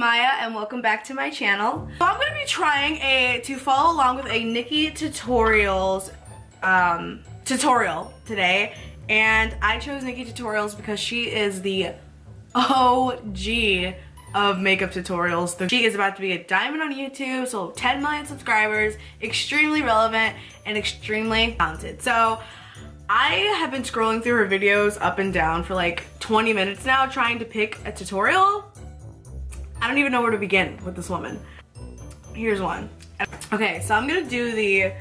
Maya and welcome back to my channel. So I'm going to be trying to follow along with a Nikkie tutorials tutorial today, and I chose Nikkie tutorials because she is the OG of makeup tutorials. She is about to be a diamond on YouTube, so 10 million subscribers, extremely relevant and extremely talented. So I have been scrolling through her videos up and down for like 20 minutes now trying to pick a tutorial. I don't even know where to begin with this woman. Here's one. Okay, so I'm gonna do the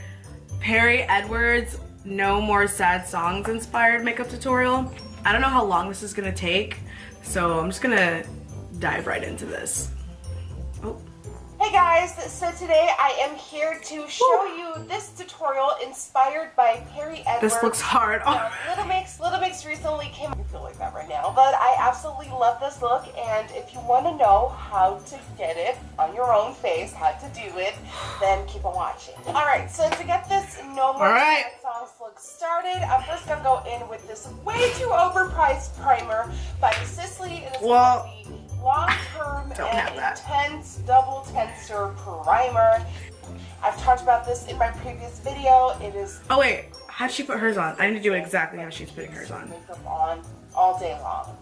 Perry Edwards No More Sad Songs inspired makeup tutorial. I don't know how long this is gonna take, so I'm just gonna dive right into this. Oh. Hey guys, so today I am here to show you this tutorial inspired by Perry Edwards. This looks hard. Little Mix recently came. I feel like that right now, but I absolutely love this look, and if you want to know how to get it on your own face, how to do it, then keep on watching. All right, so to get this No More Sad Songs look started, I'm first gonna go in with this way too overpriced primer by Sisley. It is called the Long-Term and Intense Double Tensor Primer. I've talked about this in my previous video. It is. Oh wait, how'd she put hers on? I need to do exactly how she's putting hers on. Makeup on all day long.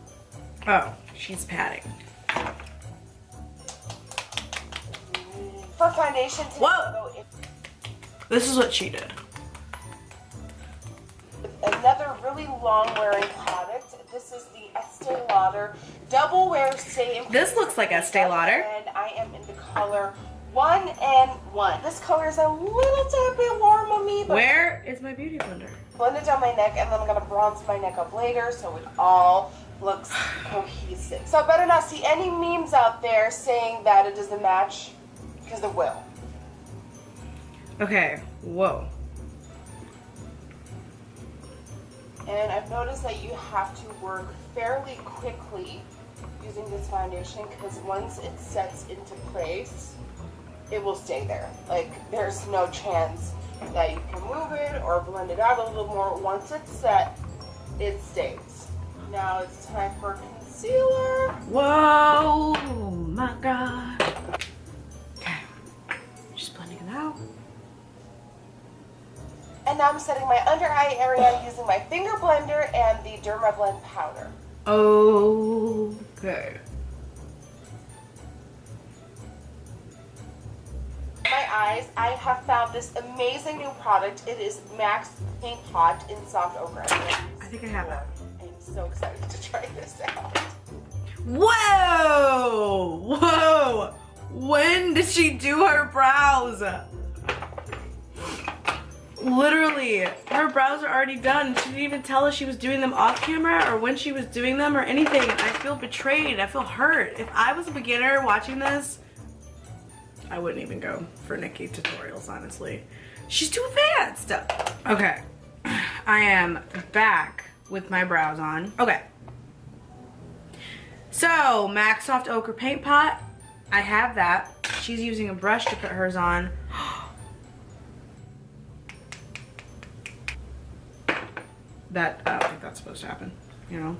Oh, she's patting. For foundation, whoa! This is what she did. Another really long-wearing product. This is the Estee Lauder Double Wear Stay. This looks like Estee Lauder. And I am in the color 1N1. This color is a little tad bit warm on me. But where is my beauty blender? Blend it down my neck, and then I'm gonna bronze my neck up later so it all looks cohesive. So I better not see any memes out there saying that it doesn't match, because it will. Okay, whoa. And I've noticed that you have to work fairly quickly using this foundation, because once it sets into place, it will stay there. Like, there's no chance that you can move it or blend it out a little more. Once it's set, it stays. Now it's time for concealer. Whoa, my God. Okay, just blending it out. And now I'm setting my under eye area using my finger blender and the Derma Blend powder. Okay. My eyes, I have found this amazing new product. It is MAC's Paint Pot in Soft Ochre. I think I have it. I'm so excited to try this out. Whoa! Whoa! When did she do her brows? Literally, her brows are already done. She didn't even tell us she was doing them off camera or when she was doing them or anything. I feel betrayed. I feel hurt. If I was a beginner watching this, I wouldn't even go for Nikkie tutorials, honestly. She's too advanced. Okay, I am back with my brows on. Okay. So, MAC Soft Ochre Paint Pot. I have that. She's using a brush to put hers on. That, I don't think that's supposed to happen, you know?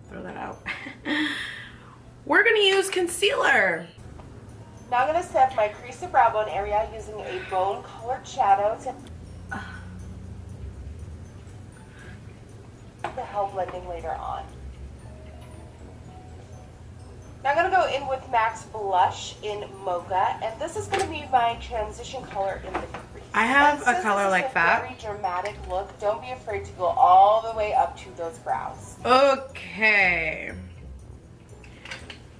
Throw that out. We're gonna use concealer. Now I'm gonna set my crease and brow bone area using a bone colored shadow to help blending later on. Now I'm gonna go in with MAC's blush in Mocha, and this is gonna be my transition color in the crease. I have a color like that. Very dramatic look. Don't be afraid to go all the way up to those brows. Okay.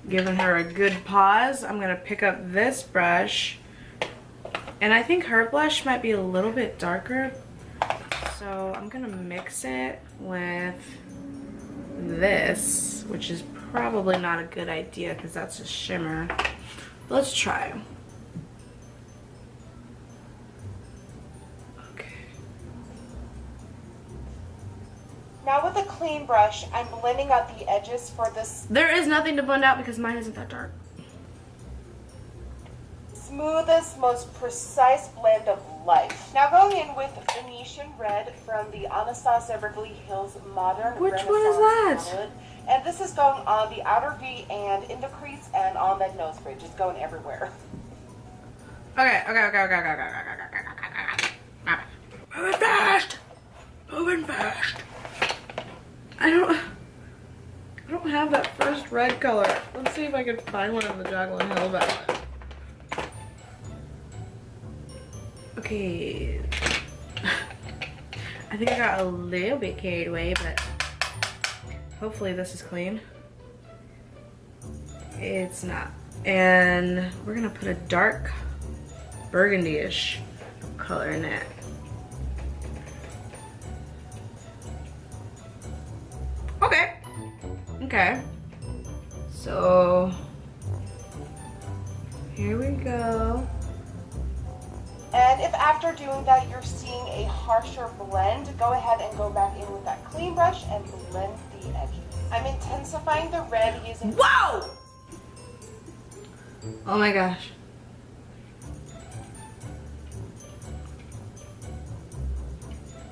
Giving her a good pause. I'm gonna pick up this brush, and I think her blush might be a little bit darker, so I'm gonna mix it with this, which is probably not a good idea because that's a shimmer. But let's try. Now with a clean brush, I'm blending out the edges for this. There is nothing to blend out because mine isn't that dark. Smoothest, most precise blend of life. Now going in with Beneath Carnation Red from the Anastasia Beverly Hills Modern Which Renaissance one is that? palette. And this is going on the outer V and in the crease and on that nose bridge. It's going everywhere. Okay. Moving fast. Moving fast. I don't have that first red color. Let's see if I can find one in the Jaclyn Hill palette. Okay. I think I got a little bit carried away, but hopefully this is clean. It's not. And we're gonna put a dark burgundy-ish color in it. Okay. Okay. So here we go. And if after doing that you're seeing a harsher blend, go ahead and go back in with that clean brush and blend the edges. I'm intensifying the red using... Whoa! Oh my gosh.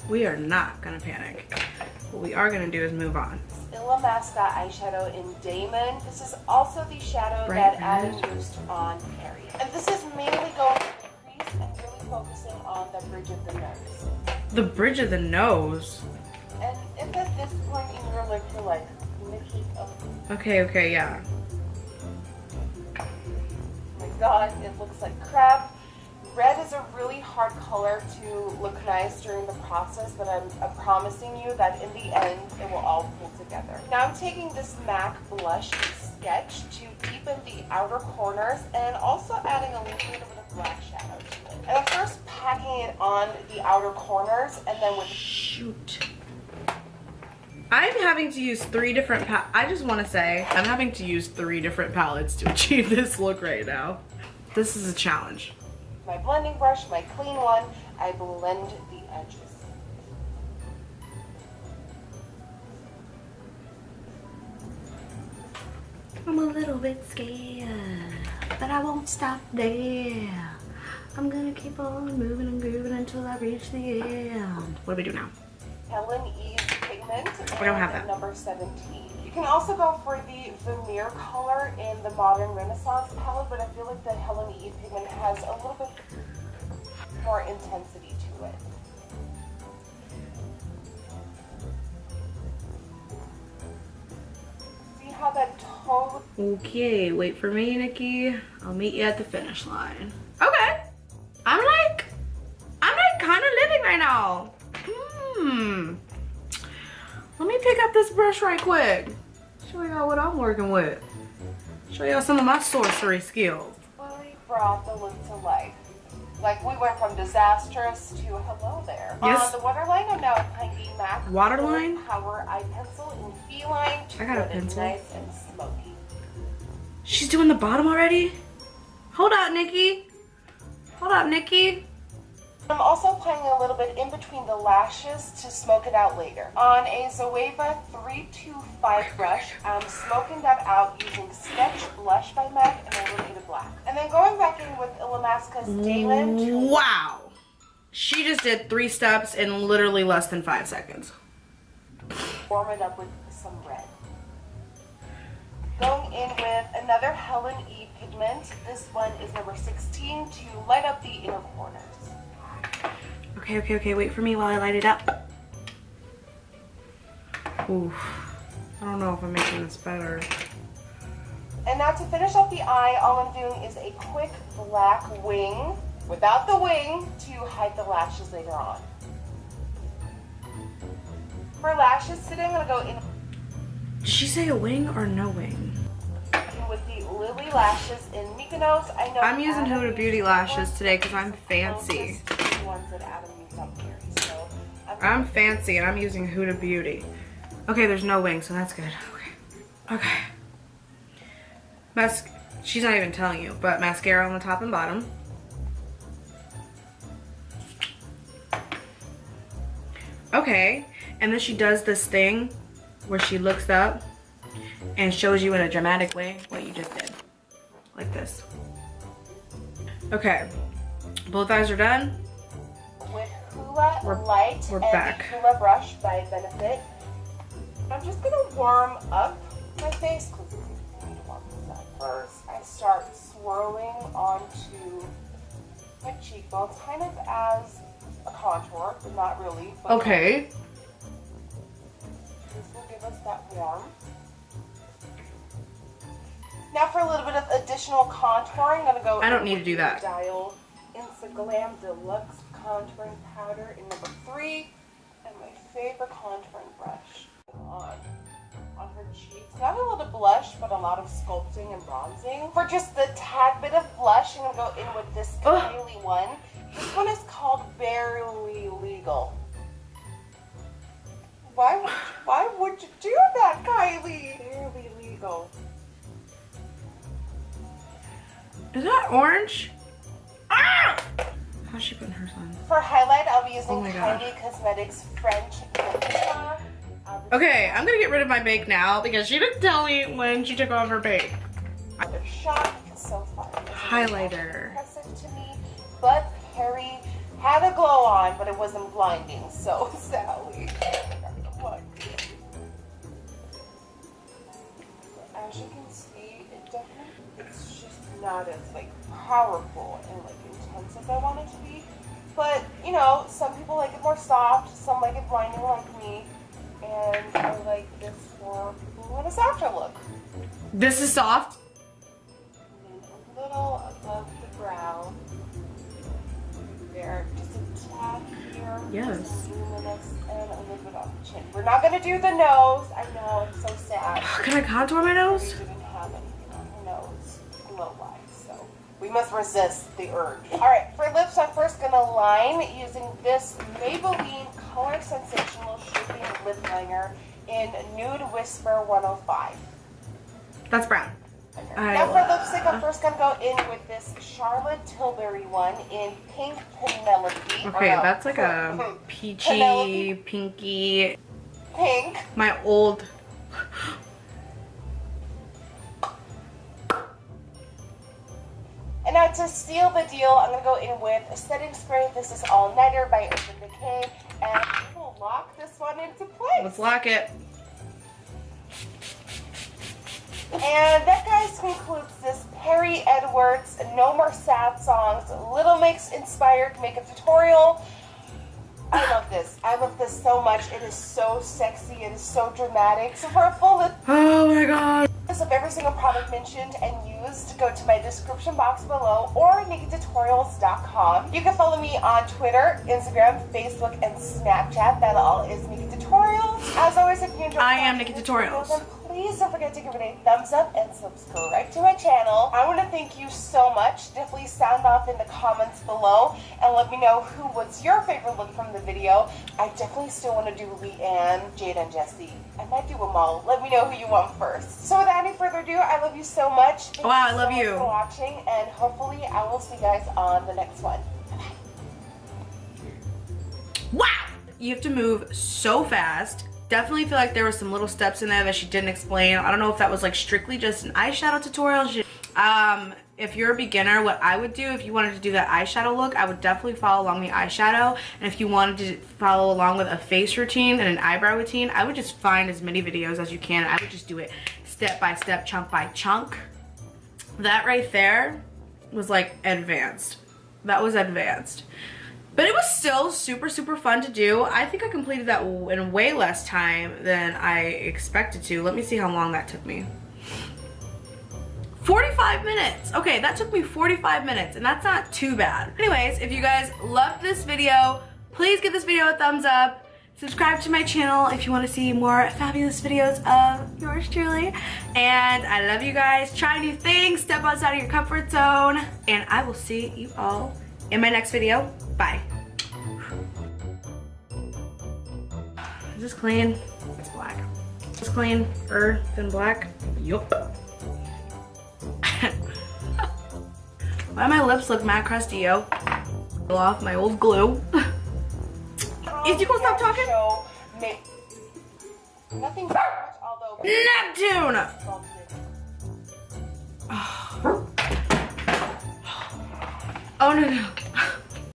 We are not gonna panic. What we are gonna do is move on. Illamasqua eyeshadow in Damon. This is also the shadow Bright that Adam red. used on Harry. And this is mainly going to the crease and really focusing on the bridge of the nose. The bridge of the nose. And if at this point in your look you're like, Nikki, oh Okay, yeah. my god, it looks like crap. Red is a really hard color to look nice during the process, but I'm promising you that in the end, it will all pull together. Now I'm taking this MAC blush sketch to deepen the outer corners and also adding a little bit of black shadow to it. And I'm first packing it on the outer corners and then with... Shoot. I'm having to use 3 different I just want to say, I'm having to use 3 different palettes to achieve this look right now. This is a challenge. My blending brush, my clean one, I blend the edges. I'm a little bit scared, but I won't stop there. I'm gonna keep on moving and grooving until I reach the end. What do we do now? Helen E's pigment. We don't have that. Number 17. You can also go for the veneer color in the Modern Renaissance palette, but I feel like the Helen E pigment has a little bit more intensity to it. See how that totally... Okay, wait for me, Nikki. I'll meet you at the finish line. Okay. I'm like kind of living right now. Let me pick up this brush right quick. Show y'all what I'm working with. Show y'all some of my sorcery skills. Really brought the look to life. Like we went from disastrous to hello there. Yes. On the waterline, I'm now applying the MAC Waterline? Power Eye Pencil in Feline to I got a get it pencil. nice and smoky. She's doing the bottom already? Hold up, Nikki. Hold up, Nikki. I'm also applying a little bit in between the lashes to smoke it out later. On a Zoeva 325 brush, I'm smoking that out using Sketch Blush by MAC and a little bit of black. And then going back in with Illamasqua's Damon to Wow. She just did 3 steps in literally less than 5 seconds. warm it up with some red. Going in with another Helen E pigment. This one is number 16 to light up the inner corners. Okay, wait for me while I light it up. Ooh, I don't know if I'm making this better. And now to finish up the eye, all I'm doing is a quick black wing, without the wing, to hide the lashes later on. For lashes today, I'm going to go in Did she say a wing or no wing? with the Lily lashes in Mykonos. I know I'm using Adam Huda Beauty used lashes ones, today because I'm the fancy. closest ones that Adam used up here. So I'm fancy and I'm using Huda Beauty. Okay, there's no wing, so that's good. Okay. She's not even telling you, but mascara on the top and bottom. Okay, and then she does this thing where she looks up and shows you in a dramatic way what you just did. Like this. Okay, both eyes are done. with Huda Hoola Light we're and back. the Hoola Brush by Benefit. I'm just gonna warm up my face because I need to warm this up first. I start swirling onto my cheekbones, kind of as a contour, but not really. But Okay. this will give us that warm. Now for a little bit of additional contouring, I'm gonna go. I don't need to do that. Dial Instaglam Deluxe Contouring Powder in number 3, and my favorite contouring brush on her cheeks. Not a lot of blush, but a lot of sculpting and bronzing. For just the tad bit of blush, I'm gonna go in with this Kylie one. This one is called Barely Legal. Why would you do that, Kylie? Barely Legal. Is that orange? Ah! How's she putting hers on? For highlight, I'll be using Oh my God. Kylie Cosmetics French Vanilla. Okay, I'm gonna get rid of my bake now because she didn't tell me when she took off her bake. Another shot, so far. Highlighter. Impressive to me, but Harry had a glow on, but it wasn't blinding, so Sally. As you can see, it's just not as like powerful and like intense as I want it to be. But you know, some people like it more soft, some like it blinding like me, and I like this for people who want a softer look. This is soft. And a little above the brow. There, just a tad here. Yes. And a little bit on the chin. We're not gonna do the nose. I know, I'm so sad. Can I contour my We nose? didn't have anything on her nose, glow-wise, so we must resist the urge. All right, for lips, I'm first gonna line using this Maybelline Color Sensational Shaping Lip Liner in Nude Whisper 105. That's brown. Now for lipstick, I'm first gonna go in with this Charlotte Tilbury one in Pink Penelope. Okay, that's like a peachy, Penelope. pinky. Pink. My old. And now to seal the deal, I'm gonna go in with a setting spray. This is All Nighter by Urban Decay, and we'll lock this one into place. Let's lock it. And that, guys, concludes this Perry Edwards No More Sad Songs Little Mix inspired makeup tutorial. I love this. I love this so much. It is so sexy. It is so dramatic. So for a full list Oh my god. of every single product mentioned and used, go to my description box below or NikkieTutorials.com. You can follow me on Twitter, Instagram, Facebook, and Snapchat. That all is Nikkie Tutorials. As always, if you enjoyed I am watching Nikkie this Tutorials. video, then please don't forget to give it a thumbs up and subscribe to my channel. I want to thank you so much. Definitely sound off in the comments below and let me know who was your favorite look from the video. I definitely still want to do Leanne, Jade, and Jessie. I might do them all. Let me know who you want first. So without any further ado, I love you so much. Thank Wow, you I love so much you. for watching, and hopefully I will see you guys on the next one. Wow! You have to move so fast. Definitely feel like there were some little steps in there that she didn't explain. I don't know if that was like strictly just an eyeshadow tutorial. If you're a beginner, what I would do if you wanted to do that eyeshadow look, I would definitely follow along the eyeshadow. And if you wanted to follow along with a face routine and an eyebrow routine, I would just find as many videos as you can. I would just do it step by step, chunk by chunk. That right there was like advanced. That was advanced. But it was still super, super fun to do. I think I completed that in way less time than I expected to. Let me see how long that took me. 45 minutes. Okay, that took me 45 minutes, and that's not too bad. Anyways, if you guys loved this video, please give this video a thumbs up. Subscribe to my channel if you want to see more fabulous videos of yours truly. And I love you guys. Try new things, step outside of your comfort zone, and I will see you all in my next video. Bye. Is this clean? It's black. Is this cleaner than black? Yup. Why my lips look mad crusty, yo? Pull off my old glue. Is you gonna stop talking? Nothing so much, although Neptune! Oh no, no.